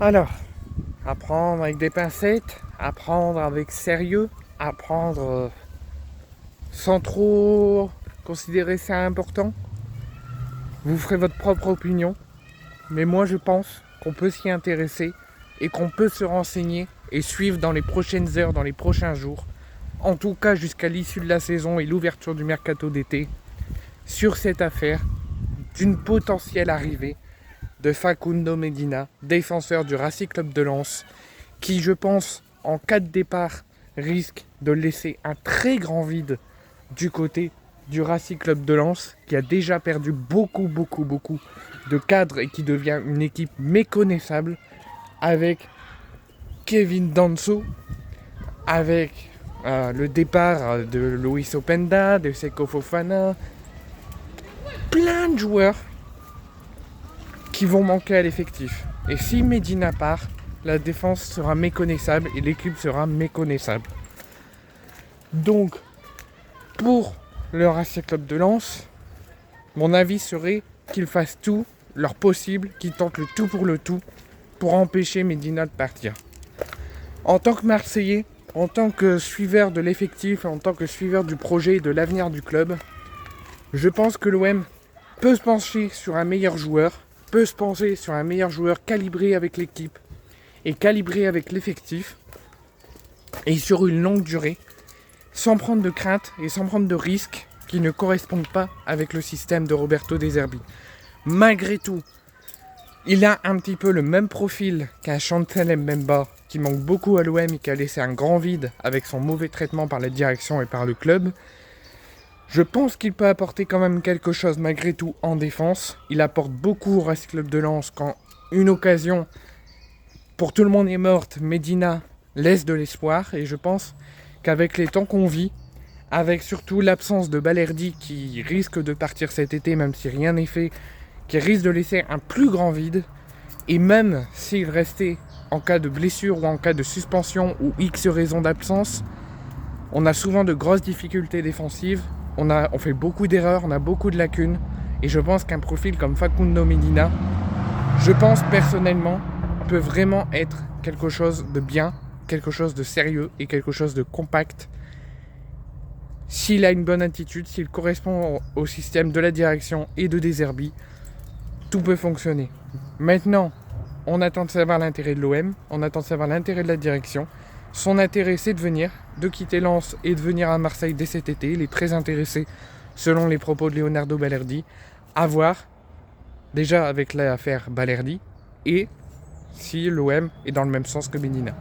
Alors, à prendre avec des pincettes, à prendre avec sérieux, à prendre sans trop considérer ça important. Vous ferez votre propre opinion, mais moi je pense qu'on peut s'y intéresser et qu'on peut se renseigner et suivre dans les prochaines heures, dans les prochains jours, en tout cas jusqu'à l'issue de la saison et l'ouverture du mercato d'été, sur cette affaire d'une potentielle arrivée de Facundo Medina, défenseur du Racing Club de Lens, qui, je pense, en cas de départ, risque de laisser un très grand vide du côté du Racing Club de Lens, qui a déjà perdu beaucoup de cadres et qui devient une équipe méconnaissable, avec Kevin Danso, avec le départ de Luis Openda, de Seko Fofana, plein de joueurs qui vont manquer à l'effectif. Et si Medina part, la défense sera méconnaissable et l'équipe sera méconnaissable. Donc, pour le Racing Club de Lens, mon avis serait qu'ils fassent tout leur possible, qu'ils tentent le tout pour empêcher Medina de partir. En tant que Marseillais, en tant que suiveur de l'effectif, en tant que suiveur du projet et de l'avenir du club, je pense que l'OM peut se pencher sur un meilleur joueur, calibré avec l'équipe et calibré avec l'effectif et sur une longue durée, sans prendre de crainte et sans prendre de risques qui ne correspondent pas avec le système de Roberto De Zerbi. Malgré tout, il a un petit peu le même profil qu'un Chancel Mbemba qui manque beaucoup à l'OM et qui a laissé un grand vide avec son mauvais traitement par la direction et par le club. Je pense qu'il peut apporter quand même quelque chose malgré tout en défense. Il apporte beaucoup au Racing Club de Lens quand une occasion pour tout le monde est morte. Medina laisse de l'espoir et je pense qu'avec les temps qu'on vit, avec surtout l'absence de Balerdi qui risque de partir cet été même si rien n'est fait, qui risque de laisser un plus grand vide, et même s'il restait en cas de blessure ou en cas de suspension ou X raison d'absence, on a souvent de grosses difficultés défensives, on fait beaucoup d'erreurs, on a beaucoup de lacunes, et je pense qu'un profil comme Facundo Medina, je pense personnellement, peut vraiment être quelque chose de bien, quelque chose de sérieux et quelque chose de compact. S'il a une bonne attitude, s'il correspond au système de la direction et de De Zerbi, tout peut fonctionner. Maintenant, on attend de savoir l'intérêt de l'OM, on attend de savoir l'intérêt de la direction. Son intérêt, c'est de quitter Lens et de venir à Marseille dès cet été. Il est très intéressé, selon les propos de Leonardo Balerdi, à voir, déjà avec l'affaire Balerdi, et si l'OM est dans le même sens que Medina.